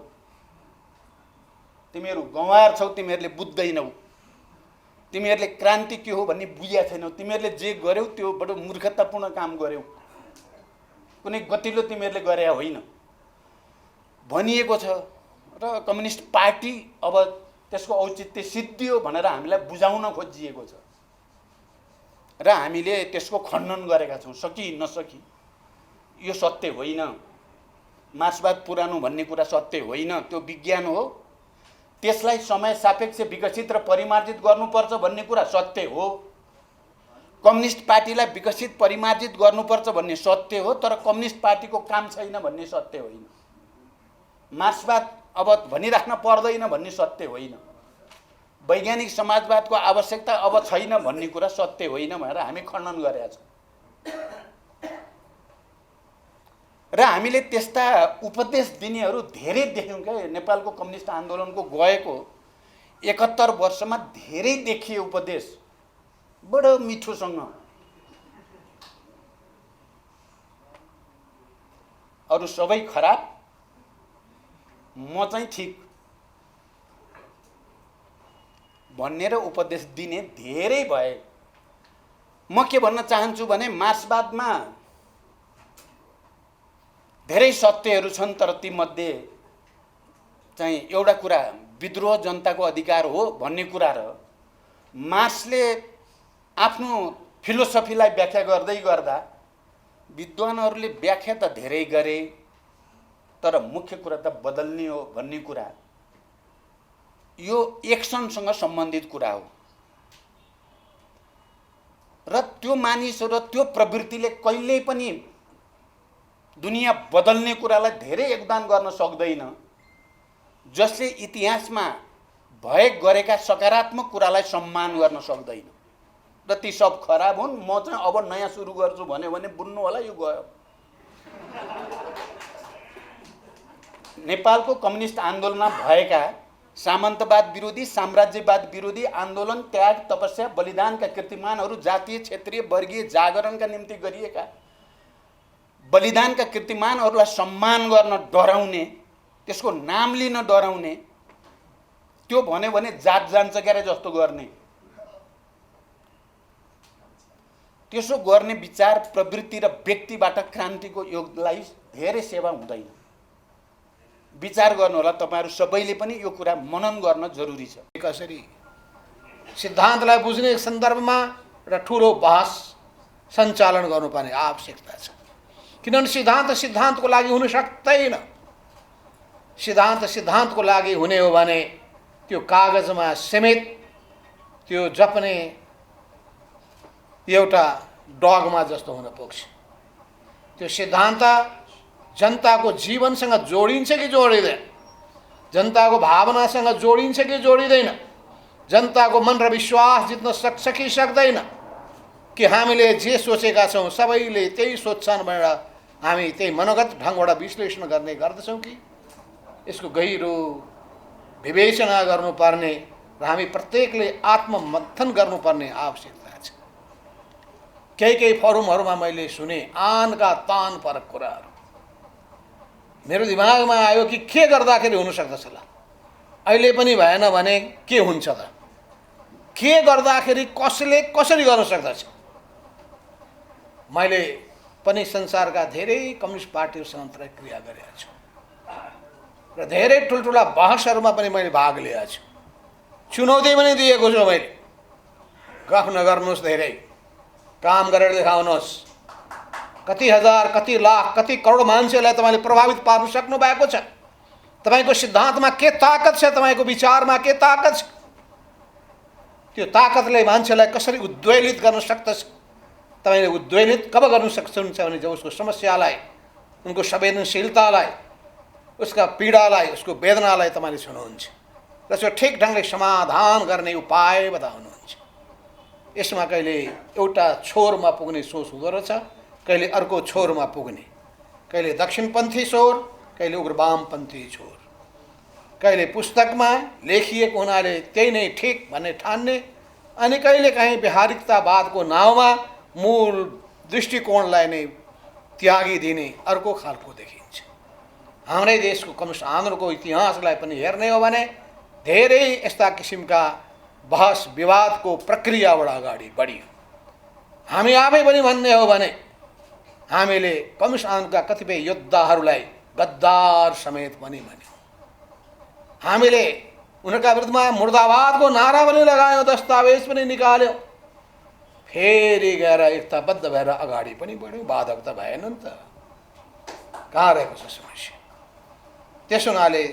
Speaker 1: तिमीहरू गँवार छौ, तिमीहरूले बुझ्दैनौ, तिमीहरूले क्रान्ति के हो भन्ने बुझेका छैनौ, तिमीहरूले जे गर्यौ त्यो बडो मूर्खतापूर्ण काम गर्यौ, कुनै गतिलो तिमीहरूले गरे होइन भनिएको छ र कम्युनिस्ट पार्टी अब त्यसको औचित्य सिद्धियो भनेर हामीलाई बुझाउन खोजिएको छ र हामीले त्यसको खण्डन गरेका छौँ, सकी नसकी। यो सत्य होइन, मार्क्सवाद पुरानो भन्ने कुरा सत्य होइन, त्यो विज्ञान हो। त्यसलाई समय सापेक्ष विकसित र परिमार्जित गर्नुपर्छ भन्ने कुरा सत्य हो। कम्युनिस्ट पार्टीलाई विकसित परिमार्जित गर्नुपर्छ भन्ने सत्य हो, तर कम्युनिस्ट पार्टीको काम छैन भन्ने सत्य होइन। मार्क्सवाद अब भनिराख्न पर्दैन भन्ने सत्य होइन। वैज्ञानिक समाजवादको आवश्यकता अब छैन भन्ने कुरा सत्य होइन भनेर हामी खण्डन गरेका छौँ र हामीले त्यस्ता उपदेश दिनेहरू धेरै देख्यौँ क्या। नेपालको कम्युनिस्ट आन्दोलनको गएको 71 वर्षमा धेरै देखिए उपदेश, बडो मिठोसँग। अरू सबै खराब, म चाहिँ ठिक भन्ने र उपदेश दिने धेरै भए। म के भन्न चाहन्छु भने मार्क्सवादमा धेरै सत्यहरू छन्, तर तीमध्ये चाहिँ एउटा कुरा विद्रोह जनताको अधिकार हो भन्ने कुरा र मार्क्सले आफ्नो फिलोसफीलाई व्याख्या गर्दै गर्दा विद्वानहरूले व्याख्या त धेरै गरे, तर मुख्य कुरा त बदल्ने हो भन्ने कुरा यो एक्सनसँग सम्बन्धित कुरा हो र त्यो मानिस र त्यो प्रवृत्तिले कहिल्यै पनि दुनियाँ बदल्ने कुरालाई धेरै योगदान गर्न सक्दैन, जसले इतिहासमा भए गरेका सकारात्मक कुरालाई सम्मान गर्न सक्दैन र ती सब खराब हुन्। म चाहिँ अब नयाँ सुरु गर्छु भन्यो भने बुझ्नु होला यो गयो। नेपालको कम्युनिस्ट आन्दोलनमा भएका सामन्तवाद विरोधी, साम्राज्यवाद विरोधी आन्दोलन, त्याग, तपस्या, बलिदानका कीर्तिमानहरू, जातीय क्षेत्रीय वर्गीय जागरणका निम्ति गरिएका बलिदानका कीर्तिमानहरूलाई सम्मान गर्न डराउने, त्यसको नाम लिन डराउने, त्यो भन्यो भने जात जान्छ क्यारे जस्तो गर्ने, त्यसो गर्ने विचार प्रवृत्ति र व्यक्तिबाट क्रान्तिको योगलाई धेरै सेवा हुँदैन। विचार गर्नु होला तपाईहरु सबैले पनि यो कुरा मनन गर्न जरुरी छ।
Speaker 2: कसरी सिद्धान्तलाई बुझ्ने सन्दर्भमा र ठूलो बहस सञ्चालन गर्नुपर्ने आवश्यकता छ। किनभने सिद्धान्त सिद्धान्तको लागि हुन सक्दैन। सिद्धान्त सिद्धान्तको लागि हुने हो भने त्यो कागजमा समेत त्यो जप्ने एउटा डगमा जस्तो हुन पुग्छ। त्यो सिद्धान्त जनताको जीवनसँग जोडिन्छ कि जोडिँदैन, जनताको भावनासँग जोडिन्छ कि जोडिँदैन, जनताको मन र विश्वास जित्न सक्छ कि सक्दैन, कि हामीले जे सोचेका छौँ सबैले त्यही सोच्छन् भनेर हामी त्यही मनोगत ढङ्गबाट विश्लेषण गर्ने गर्दछौँ कि यसको गहिरो विवेचना गर्नुपर्ने र हामी प्रत्येकले आत्ममन्थन गर्नुपर्ने आवश्यकता छ। केही फोरमहरूमा मैले सुने आनका तान परक कुराहरू मेरो दिमागमा आयो कि के गर्दाखेरि हुन सक्दछ होला, अहिले पनि भएन भने के हुन्छ त, के गर्दाखेरि कसले कसरी गर्न सक्दछ। मैले पनि संसारका धेरै कम्युनिस्ट पार्टीहरूसँग क्रिया गरेको छु र धेरै ठुल्ठुला बहसहरूमा पनि मैले भाग लिएको छु। चुनौती पनि दिएको छु मैले, गफ नगर्नुहोस्, धेरै काम गरेर देखाउनुहोस्। कति हजार, कति लाख, कति करोड मान्छेलाई तपाईँले प्रभावित पार्न सक्नु भएको छ। तपाईँको सिद्धान्तमा के ताकत छ, तपाईँको विचारमा के ताकत छ, त्यो ताकतले मान्छेलाई कसरी उद्वेलित गर्न सक्दछ। तपाईँले उद्वेलित कब गर्न सक्नुहुन्छ भने जब उसको समस्यालाई, उनको संवेदनशीलतालाई, उसका पीडालाई, उसको वेदनालाई तपाईँले सुन्नुहुन्छ र त्यसको ठिक ढङ्गले समाधान गर्ने उपाय बताउनुहुन्छ। यसमा कहिले एउटा छोरमा पुग्ने सोच हुँदो रहेछ, कहिले अर्को छोरमा पुग्ने, कहिले दक्षिणपन्थी छोर, कहिले उग्रवामपन्थी छोर, कहिले पुस्तकमा लेखिएको हुनाले त्यही नै ठिक भन्ने ठान्ने, अनि कहिले काहीँ व्यवहारिकतावादको नाउँमा मूल दृष्टिकोणलाई नै त्यागिदिने अर्को खालको देखिन्छ। हाम्रै देशको कम्युनिस्ट आन्दोलनको इतिहासलाई पनि हेर्ने हो भने धेरै यस्ता किसिमका बहस विवादको प्रक्रियाबाट अगाडि बढियो। हामी आफै पनि भन्ने हो भने हामीले कम्युनिस्ट आन्दोलनका कतिपय योद्धाहरूलाई गद्दार समेत पनि भन्यौँ। हामीले उनीहरूका विरुद्धमा मुर्दाबादको नारा पनि लगायौँ, दस्तावेज पनि निकाल्यौँ, फेरि गएर एकताबद्ध भएर अगाडि पनि बढ्यौँ। बाधक त भएन नि त, कहाँ रहेको छ समस्या। त्यस हुनाले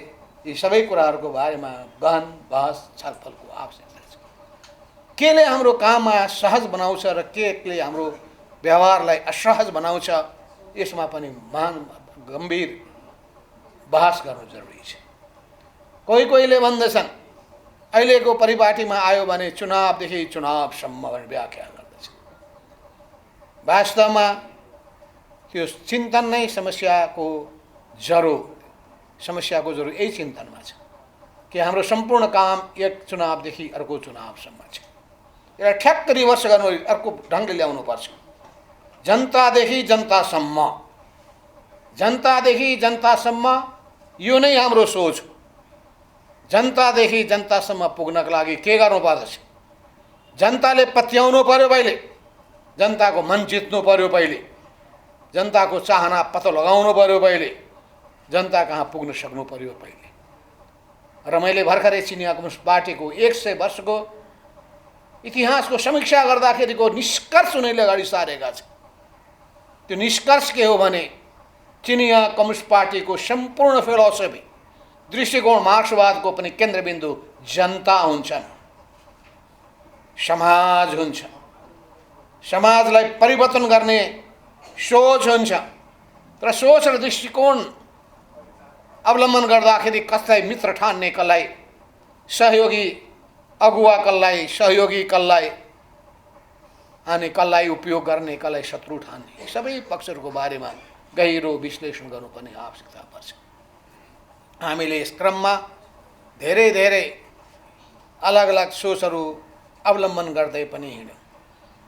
Speaker 2: यी सबै कुराहरूको बारेमा गहन बहस छलफलको आवश्यकता छ। केले हाम्रो काममा सहज बनाउँछ र केले हाम्रो व्यवहारलाई असहज बनाउँछ, यसमा पनि महान गम्भीर बहस गर्नु जरुरी छ। कोहीले भन्दछन् अहिलेको परिपाटीमा आयो भने चुनावदेखि चुनावसम्म भनेर व्याख्या गर्दछ। वास्तवमा त्यो चिन्तन नै समस्याको जरो यही चिन्तनमा छ कि हाम्रो सम्पूर्ण काम एक चुनावदेखि अर्को चुनावसम्म छ। यसलाई ठ्याक्क रिभर्स गर्नु, अर्को ढङ्गले ल्याउनुपर्छ। जनतादेखि जनतासम्म, जनतादेखि जनतासम्म, यो नै हाम्रो सोच हो। जनतादेखि जनतासम्म पुग्नका लागि के गर्नुपर्दछ? जनताले पत्याउनु पर्यो पहिले, जनताको मन जित्नु पर्यो पहिले, जनताको चाहना पत्तो लगाउनु पर्यो पहिले, जनता कहाँ पुग्न सक्नु पर्यो पहिले। र मैले भर्खरै चिनिया कम्युनिस्ट पार्टीको 100 वर्षको इतिहासको समीक्षा गर्दाखेरिको निष्कर्ष उनीहरूले अगाडि सारेका छन्। त्यो निष्कर्ष के हो भने चिनिया कम्युनिस्ट पार्टीको सम्पूर्ण फिलोसफी दृष्टिकोण मार्क्सवादको पनि केन्द्रबिन्दु जनता हुन्छन्, समाज हुन्छ, समाजलाई परिवर्तन गर्ने सोच हुन्छ। तर सोच र दृष्टिकोण अवलम्बन गर्दाखेरि कसलाई मित्र ठान्ने, कसलाई सहयोगी अगुवा, कसलाई सहयोगी, कसलाई अनि कसलाई उपयोग गर्ने, कसलाई शत्रु ठान्ने, सबै पक्षहरूको बारेमा गहिरो विश्लेषण गर्नुपर्ने आवश्यकता पर्छ। हामीले यस क्रममा धेरै धेरै अलग अलग सोचहरू अवलम्बन गर्दै पनि हिँड्यौँ।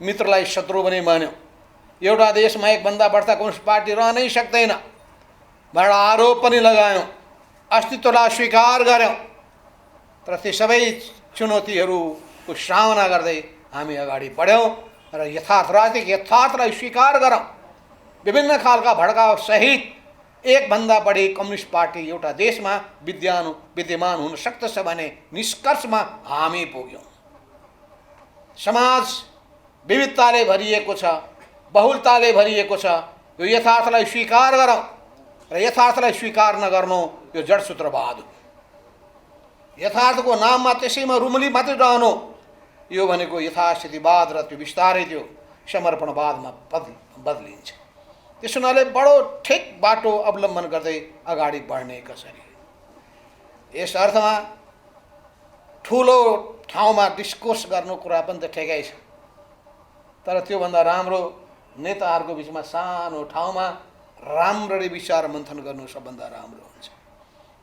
Speaker 2: मित्रलाई शत्रु पनि मान्यौँ। एउटा देशमा एकभन्दा बढ्ता कम्युनिस्ट पार्टी रहनै सक्दैन भनेर आरोप पनि लगायौँ, अस्तित्वलाई स्वीकार गऱ्यौँ। तर ती सबै चुनौतीहरूको सामना गर्दै हामी अगाडि बढ्यौँ र राजनीतिक यथार्थलाई स्वीकार गरौँ। विभिन्न खालका भड्काउ सहित एकभन्दा बढी कम्युनिस्ट पार्टी एउटा देशमा विद्यमान हुन सक्दछ भने निष्कर्षमा हामी पुग्यौँ। समाज विविधताले भरिएको छ, बहुलताले भरिएको छ। यो यथार्थलाई स्वीकार गरौँ र यथार्थलाई स्वीकार नगर्नु यो जडसूत्रवाद हो। यथार्थको नाममा त्यसैमा रुमली मात्रै रहनु यो भनेको यथास्थितिवाद र त्यो बिस्तारै त्यो समर्पणवादमा बदलिन्छ। त्यस हुनाले बडो ठिक बाटो अवलम्बन गर्दै अगाडि बढ्ने कसरी। यस अर्थमा ठुलो ठाउँमा डिस्कोर्स गर्नु कुरा पनि त ठिकै छ, तर त्योभन्दा राम्रो नेताहरूको बिचमा सानो ठाउँमा राम्ररी विचार मन्थन गर्नु सबभन्दा राम्रो हुन्छ।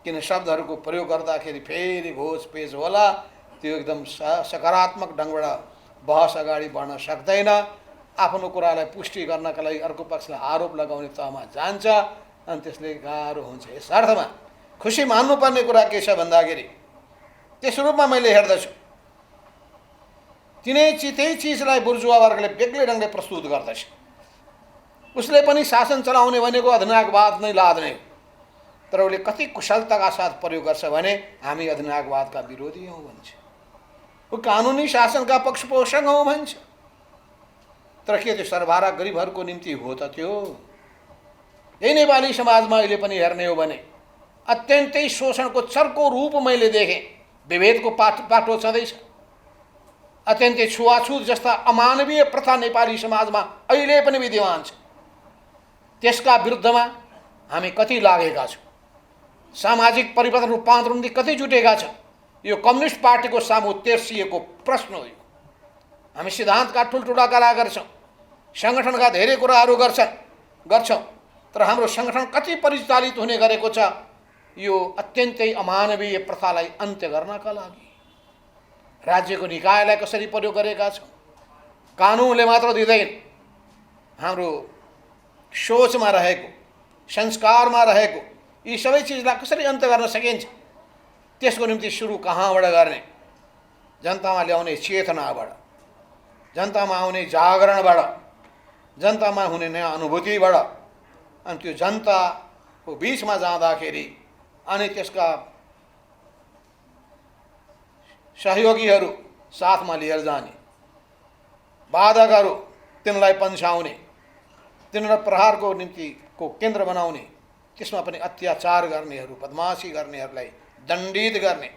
Speaker 2: किन शब्दहरूको प्रयोग गर्दाखेरि फेरि घोष पेज होला, त्यो एकदम सकारात्मक ढङ्गबाट बहस अगाडि बढ्न सक्दैन। आफ्नो कुरालाई पुष्टि गर्नका लागि अर्को पक्षलाई आरोप लगाउने तहमा जान्छ अनि त्यसले गाह्रो हुन्छ। यस अर्थमा खुसी मान्नुपर्ने कुरा के छ भन्दाखेरि त्यस रूपमा मैले हेर्दछु त्यही चिजलाई बुर्जुवा वर्गले बेग्लै ढङ्गले प्रस्तुत गर्दछ। उसले पनि शासन चलाउने भनेको अधिनायकवाद नै लाद्ने हो, तर उसले कति कुशलताका साथ प्रयोग गर्छ भने हामी अधिनायकवादका विरोधी हौँ भन्छ, ऊ कानुनी शासनका पक्षपोषक हौँ भन्छ। तर के त्यो सर्वहारा गरिबहरूको निम्ति हो त? त्यो यही नेपाली समाजमा अहिले पनि हेर्ने हो भने अत्यन्तै शोषणको चर्को रूप मैले देखेँ। विभेदको बाटो छँदैछ। अत्यन्तै छुवाछुत जस्ता अमानवीय प्रथा नेपाली समाजमा अहिले पनि विद्यमान छ। त्यसका विरुद्धमा हामी कति लागेका छौँ, सामाजिक परिवर्तन रूपान्तरण निम्ति कति जुटेका छौँ, यो कम्युनिस्ट पार्टीको सामु तेर्सिएको प्रश्न हो। हामी सिद्धान्तका ठुल्ठुला कुरा गर्छौँ, सङ्गठनका धेरै कुराहरू गर्छौँ, तर हाम्रो सङ्गठन कति परिचालित हुने गरेको छ यो अत्यन्तै अमानवीय प्रथालाई अन्त्य गर्नका लागि। राज्यको निकायलाई कसरी प्रयोग गरेका छौँ, कानुनले मात्र दिँदैन, हाम्रो सोचमा रहेको, संस्कारमा रहेको यी सबै चिजलाई कसरी अन्त्य गर्न सकिन्छ, त्यसको निम्ति सुरु कहाँबाट गर्ने? जनतामा ल्याउने चेतनाबाट, जनतामा आउने जागरणबाट, जनतामा हुने नयाँ अनुभूतिबाट। अनि त्यो जनताको बिचमा जाँदाखेरि अनि त्यसका सहयोगीहरू साथमा लिएर जाने, बाधकहरू तिनलाई पन्छाउने, तिनीहरूलाई प्रहारको निम्ति को केन्द्र बनाउने, त्यसमा पनि अत्याचार गर्नेहरू, बदमासी गर्नेहरूलाई दण्डित गर्ने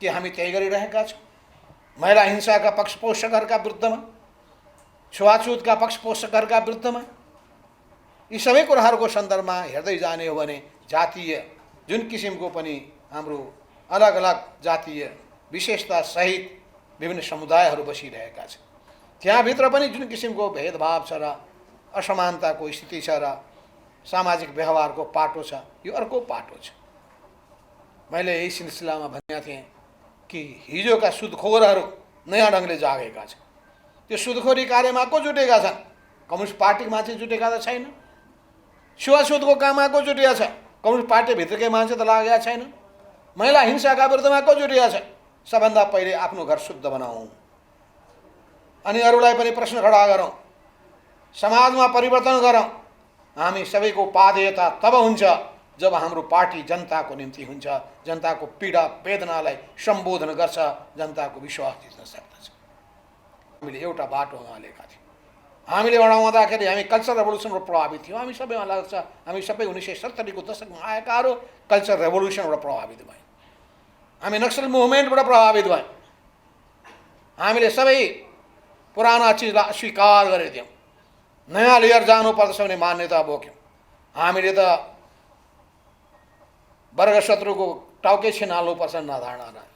Speaker 2: के हामी त्यही गरिरहेका छौँ? महिला हिंसाका पक्षपोषकहरूका विरुद्धमा, छुवाछुतका पक्षपोषकहरूका विरुद्धमा यी सबै कुराहरूको सन्दर्भमा हेर्दै जाने हो भने जातीय जुन किसिमको पनि हाम्रो अलग अलग जातीय विशेषता सहित विभिन्न समुदायहरू बसिरहेका छन्, त्यहाँभित्र पनि जुन किसिमको भेदभाव छ र असमानताको स्थिति छ र सामाजिक व्यवहारको पाटो छ, यो अर्को पाटो छ। मैले यही सिलसिलामा भनेका थिएँ कि हिजोका सुदखोरहरू नयाँ ढङ्गले जागेका छन्। त्यो सुदखोरी कार्यमा को जुटेका छन्? कम्युनिस्ट पार्टीको मान्छे जुटेका त छैन। छुवाछुतको काममा को जुटिया छ? कम्युनिस्ट पार्टीभित्रकै मान्छे त लागेका छैन। महिला हिंसाका विरुद्धमा को जुटिया छ? सबभन्दा पहिले आफ्नो घर शुद्ध बनाऊ अनि अरूलाई पनि प्रश्न खडा गरौँ, समाजमा परिवर्तन गरौँ। हामी सबैको पादेयता तब हुन्छ जब हाम्रो पार्टी जनताको निम्ति हुन्छ, जनताको पीडा वेदनालाई सम्बोधन गर्छ, जनताको विश्वास जित्न सक्दछ। हामीले एउटा बाटो हालेका थियौँ। हामीले अडाउँदाखेरि हामी कल्चर रेभोल्युसनबाट प्रभावित थियौँ। हामी सबैमा लाग्छ, हामी सबै 1970 को दशकमा आएकाहरू कल्चर रेभोल्युसनबाट प्रभावित भयौँ। हामी नक्सल मुभमेन्टबाट प्रभावित भयौँ। हामीले सबै पुराना चिजलाई अस्वीकार गरेथ्यौँ, नयाँ लिएर जानुपर्दछ भन्ने मान्यता बोक्यौँ। हामीले त वर्ग शत्रुको टाउकै छिनाल्नुपर्छ धारणा रह्यो।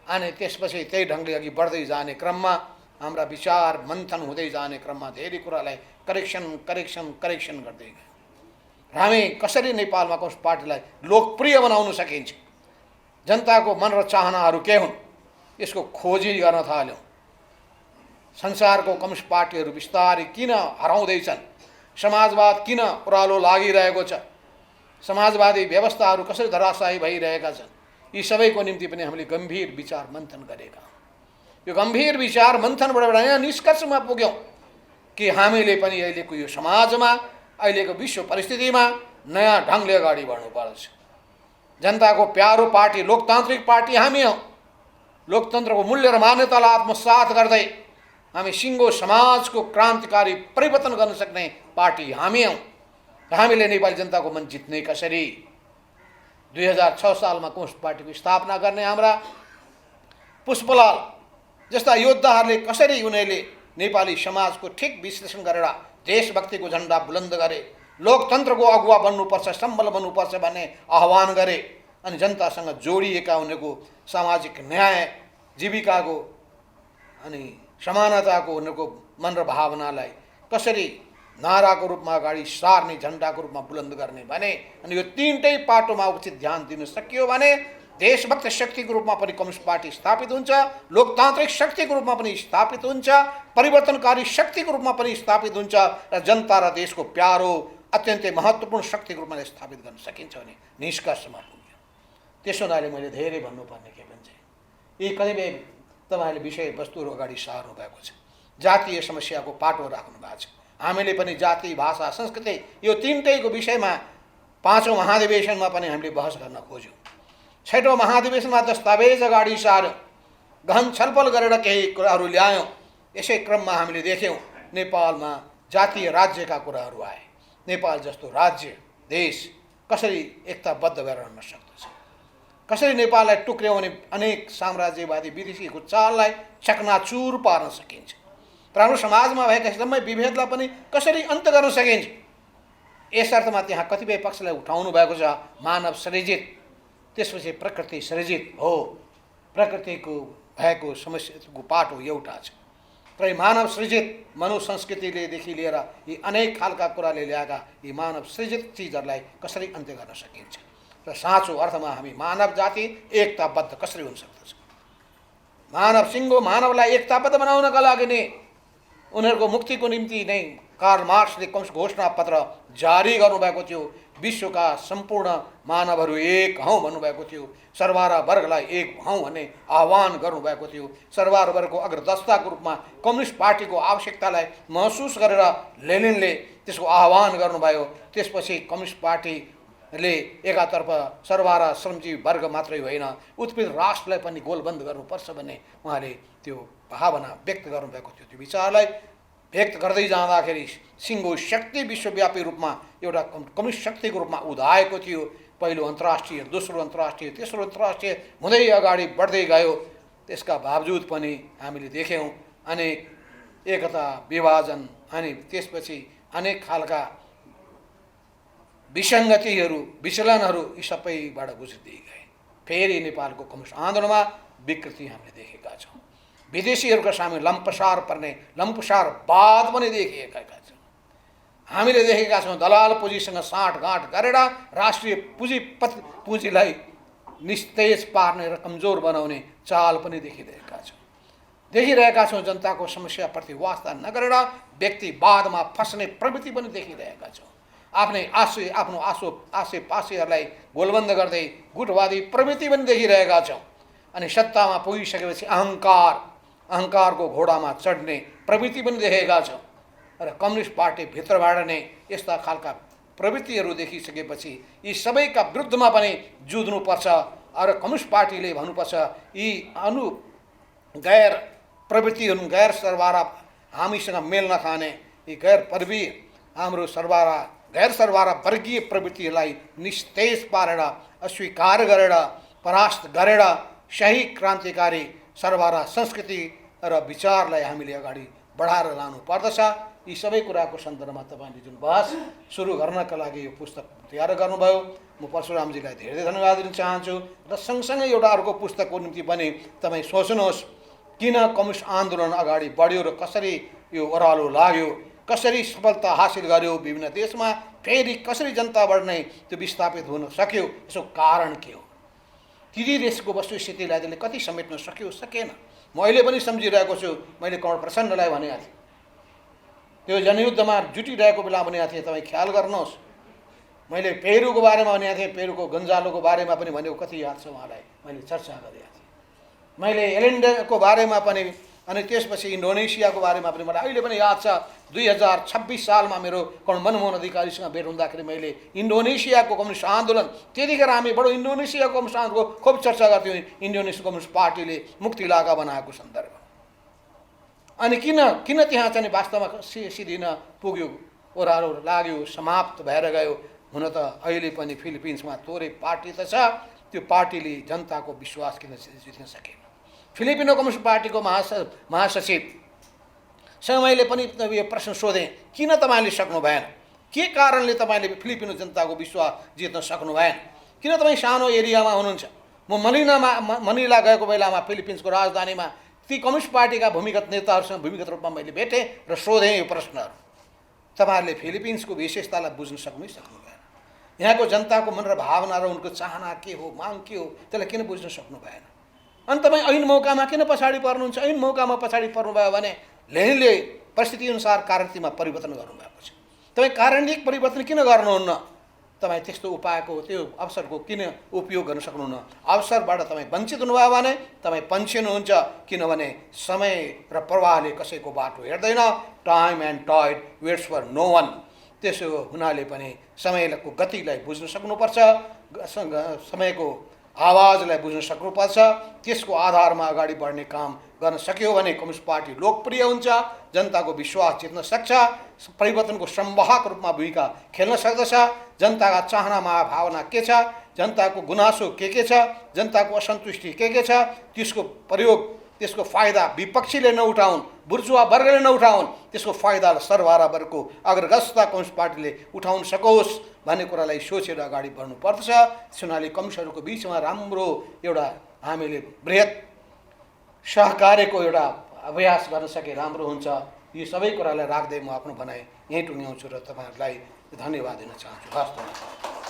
Speaker 2: अनि त्यसपछि त्यही ढङ्गले अघि बढ्दै जाने क्रममा हाम्रा विचार मन्थन हुँदै जाने क्रममा धेरै कुरालाई करेक्सन गर्दै गयो। र हामी कसरी नेपालमा कम्युनिस्ट पार्टीलाई लोकप्रिय बनाउन सकिन्छ, जनताको मन र चाहनाहरू के हुन्, यसको खोजी गर्न थाल्यौँ। संसारको कम्युनिस्ट पार्टीहरू बिस्तारै किन हराउँदैछन्, समाजवाद किन ओह्रालो लागिरहेको छ, समाजवादी व्यवस्थाहरू कसरी धराशायी भइरहेका छन्, यी सबैको निम्ति पनि हामीले गम्भीर विचार मन्थन गरेका हौँ। यो गम्भीर विचार मन्थनबाट यहाँ निष्कर्षमा पुग्यौँ कि हामीले पनि अहिलेको यो समाजमा, अहिलेको विश्व परिस्थितिमा नयाँ ढङ्गले अगाडि बढ्नुपर्छ। जनताको प्यारो पार्टी लोकतान्त्रिक पार्टी हामी हौँ। लोकतन्त्रको मूल्य र मान्यतालाई आत्मसात गर्दै हामी सिङ्गो समाजको क्रान्तिकारी परिवर्तन गर्न सक्ने पार्टी हामी हौँ। र हामीले नेपाली जनताको मन जित्ने कसरी, 2006 सालमा कम्युनिस्ट पार्टीको स्थापना गर्ने हाम्रा पुष्पलाल जस्ता योद्धाहरूले कसरी उनीहरूले नेपाली समाजको ठिक विश्लेषण गरेर देशभक्तिको झन्डा बुलन्द गरे, लोकतन्त्रको अगुवा बन्नुपर्छ, सम्बल बन्नुपर्छ भन्ने आह्वान गरे। अनि जनतासँग जोडिएका उनीहरूको सामाजिक न्याय, जीविकाको अनि समानताको उनीहरूको मन र भावनालाई कसरी नाराको रूपमा अगाडि सार्ने, झन्डाको रूपमा बुलन्द गर्ने भने, अनि यो तीनटै पाटोमा उचित ध्यान दिन सकियो भने देशभक्त शक्तिको रूपमा पनि कम्युनिस्ट पार्टी स्थापित हुन्छ, लोकतान्त्रिक शक्तिको रूपमा पनि स्थापित हुन्छ, परिवर्तनकारी शक्तिको रूपमा पनि स्थापित हुन्छ, र जनता र देशको प्यारो अत्यन्तै महत्त्वपूर्ण शक्तिको रूपमा स्थापित गर्न सकिन्छ भने निष्कर्षमा पुग्यो। त्यसो हुनाले मैले धेरै भन्नुपर्ने के भन्छ, यी कतिपय तपाईँहरूले विषयवस्तुहरू अगाडि सार्नु भएको छ। जातीय समस्याको पाटो राख्नु भएको छ। हामीले पनि जाति, भाषा, संस्कृति यो तीनटैको विषयमा 5औं महाधिवेशनमा पनि हामीले बहस गर्न खोज्यौँ। 6औं महाधिवेशनमा दस्तावेज अगाडि सार्यौँ, गहन छलफल गरेर केही कुराहरू ल्यायौँ। यसै क्रममा हामीले देख्यौँ नेपालमा जातीय राज्यका कुराहरू आए। नेपाल जस्तो राज्य, देश कसरी एकताबद्ध भएर रहन सक्दछ, कसरी नेपाललाई टुक्र्याउने अनेक साम्राज्यवादी विदेशीको चाललाई चकनाचुर पार्न सकिन्छ, र हाम्रो समाजमा भएका जम्मै विभेदलाई पनि कसरी अन्त गर्न सकिन्छ। यस अर्थमा त्यहाँ कतिपय पक्षलाई उठाउनु भएको छ मानव सृजित, त्यसपछि प्रकृति सृजित हो। प्रकृतिको भएको समस्याको पाटो एउटा छ, र मानव सृजित मनुसंस्कृतिलेदेखि लिएर यी अनेक खालका कुराले ल्याएका यी मानव सृजित चिजहरूलाई कसरी अन्त्य गर्न सकिन्छ, र साँचो अर्थमा हामी मानव जाति एकताबद्ध कसरी हुन सक्दछ। मानव सिङ्गो मानवलाई एकताबद्ध बनाउनका लागि नै उनीहरूको मुक्तिको निम्ति नै कार्ल मार्क्सले कम्युनिस्ट घोषणा पत्र जारी गर्नुभएको थियो। विश्वका सम्पूर्ण मानवहरू एक हौँ भन्नुभएको थियो। सर्वहारा वर्गलाई एक हौँ भन्ने आह्वान गर्नुभएको थियो। सर्वहारा वर्गको अग्रदस्ताको रूपमा कम्युनिस्ट पार्टीको आवश्यकतालाई महसुस गरेर लेनिनले त्यसको आह्वान गर्नुभयो। त्यसपछि कम्युनिस्ट पार्टीले एकातर्फ सर्वहारा श्रमजीवी वर्ग मात्रै होइन, उत्पीडित राष्ट्रलाई पनि गोलबन्द गर्नुपर्छ भन्ने उहाँले त्यो भावना व्यक्त गर्नुभएको थियो। त्यो विचारलाई व्यक्त गर्दै जाँदाखेरि सिङ्गो शक्ति विश्वव्यापी रूपमा एउटा कम्युनिस्ट शक्तिको रूपमा उदाएको थियो। पहिलो अन्तर्राष्ट्रिय, दोस्रो अन्तर्राष्ट्रिय, तेस्रो अन्तर्राष्ट्रिय हुँदै अगाडि बढ्दै गयो। त्यसका बावजुद पनि हामीले देख्यौँ अनेक एकता, विभाजन अनि त्यसपछि अनेक खालका विसङ्गतिहरू, विचलनहरू यी सबैबाट गुज्रिँदै गए। फेरि नेपालको कम्युनिस्ट आन्दोलनमा विकृति हामीले देखेका छौँ। विदेशीहरूका सामु लम्पसार पर्ने लम्पसारवाद पनि देखिएका छौँ। हामीले देखेका छौँ दलाल पुँजीसँग साँठगाँठ गरेर राष्ट्रिय पुँजीलाई निस्तेज पार्ने र कमजोर बनाउने चाल पनि देखिरहेका छौँ। जनताको समस्याप्रति वास्ता नगरेर व्यक्तिवादमा फस्ने प्रवृत्ति पनि देखिरहेका छौँ। आफ्नो आसेपासेहरूलाई गोलबन्द गर्दै गुटवादी प्रवृत्ति पनि देखिरहेका छौँ। अनि सत्तामा पुगिसकेपछि अहङ्कारको घोडामा चढ्ने प्रवृत्ति पनि देखेका छौँ। र कम्युनिस्ट पार्टी भित्रबाट नै यस्ता खालका प्रवृत्तिहरू देखिसकेपछि यी सबैका विरुद्धमा पनि जुझ्नुपर्छ र कम्युनिस्ट पार्टीले भन्नुपर्छ यी गैर प्रवृत्तिहरू गैर सरबारा हामीसँग मेल नखाने यी गैर पर्वीय हाम्रो गैर सरबारा वर्गीय प्रवृत्तिहरूलाई निस्तेज पारेर अस्वीकार गरेर परास्त गरेर सही क्रान्तिकारी सरबारा संस्कृति र विचारलाई हामीले अगाडि बढाएर लानु पर्दछ। यी सबै कुराको सन्दर्भमा तपाईँले जुन बहस सुरु गर्नका लागि यो पुस्तक तयार गर्नुभयो, म परशुरामजीलाई धेरै धेरै धन्यवाद दिन चाहन्छु। र सँगसँगै एउटा अर्को पुस्तकको निम्ति पनि तपाईँ सोच्नुहोस्, किन कम्युनिस्ट आन्दोलन अगाडि बढ्यो र कसरी यो ओह्रालो लाग्यो, कसरी सफलता हासिल गर्यो विभिन्न देशमा, फेरि कसरी जनताबाट नै त्यो विस्थापित हुन सक्यो, यसो कारण के हो, ती देशको वस्तुस्थितिलाई त्यसले कति समेट्न सक्यो सकेन। म अहिले पनि सम्झिरहेको छु, मैले कमल प्रचण्डलाई भनेको थिएँ, त्यो जनयुद्धमा जुटिरहेको बेला भनेको थिएँ, तपाईँ ख्याल गर्नुहोस्। मैले पेरुको बारेमा भनेको थिएँ, पेरुको गन्जालोको बारेमा पनि भनेको कति याद छ उहाँलाई, मैले चर्चा गरेको थिएँ। मैले एलेन्डेको बारेमा पनि अनि त्यसपछि इन्डोनेसियाको बारेमा पनि मलाई अहिले पनि याद छ। 2026 सालमा मेरो मनमोहन अधिकारीसँग भेट हुँदाखेरि मैले इन्डोनेसियाको कम्युनिस्ट आन्दोलन, त्यतिखेर हामी बडो इन्डोनेसियाको कम्युनिस्ट आन्दोलनको खुब चर्चा गर्थ्यौँ, इन्डोनेसिया कम्युनिस्ट पार्टीले मुक्ति लागा बनाएको सन्दर्भ। अनि किन त्यहाँ चाहिँ वास्तवमा सिद्धिन पुग्यो, ओह्रालो लाग्यो, समाप्त भएर गयो। हुन त अहिले पनि फिलिपिन्समा थोरै पार्टी त छ, त्यो पार्टीले जनताको विश्वास किन जित्न सकेन। फिलिपिनो कम्युनिस्ट पार्टीको महासचिवसँग मैले पनि यो प्रश्न सोधेँ, किन तपाईँले सक्नु भएन, के कारणले तपाईँले फिलिपिनो जनताको विश्वास जित्न सक्नु भएन, किन तपाईँ सानो एरियामा हुनुहुन्छ। म मनिला गएको बेलामा फिलिपिन्सको राजधानीमा ती कम्युनिस्ट पार्टीका भूमिगत नेताहरूसँग भूमिगत रूपमा मैले भेटेँ र सोधेँ यो प्रश्नहरू। तपाईँहरूले फिलिपिन्सको विशेषतालाई बुझ्न सक्नु भएन, यहाँको जनताको मन र भावना र उनको चाहना के हो, माग के हो, त्यसलाई किन बुझ्न सक्नु भएन। अनि तपाईँ ऐन मौकामा किन पछाडि पर्नुहुन्छ। ऐन मौकामा पछाडि पर्नुभयो भने लेनिनले परिस्थिति अनुसार कार्यनीतिमा परिवर्तन गर्नुभएको छ, तपाईँ कार्यनीतिक परिवर्तन किन गर्नुहुन्न। तपाईँ त्यस्तो उपायको त्यो अवसरको किन उपयोग गर्न सक्नुहुन्न। अवसरबाट तपाईँ वञ्चित हुनुभयो भने तपाईँ पन्छिनुहुन्छ, किनभने समय र प्रवाहले कसैको बाटो हेर्दैन। Time and tide waits for no one. त्यसो हुनाले पनि समयको गतिलाई बुझ्न सक्नुपर्छ, समयको आवाजलाई बुझ्न सक्नुपर्छ। त्यसको आधारमा अगाडि बढ्ने काम गर्न सक्यो भने कम्युनिस्ट पार्टी लोकप्रिय हुन्छ, जनताको विश्वास जित्न सक्छ, परिवर्तनको संवाहक रूपमा भूमिका खेल्न सक्दछ। जनताका चाहनामा भावना के छ, जनताको गुनासो के छ, जनताको असन्तुष्टि के छ, त्यसको प्रयोग, त्यसको फाइदा विपक्षीले नउठाउन्, बुर्जुवा वर्गले नउठाउन्, त्यसको फाइदा सरबारा वर्गको अग्रगस्ता कम्युनिस्ट पार्टीले उठाउन सकोस् भन्ने कुरालाई सोचेर अगाडि बढ्नु पर्दछ। सुनाली कम्युनिस्टहरूको बिचमा राम्रो एउटा हामीले बृहत सहकार्यको एउटा अभ्यास गर्न सके राम्रो हुन्छ। यी सबै कुरालाई राख्दै म आफ्नो भनाइ यहीँ टुङ्ग्याउँछु र तपाईँहरूलाई धन्यवाद दिन चाहन्छु। हस्।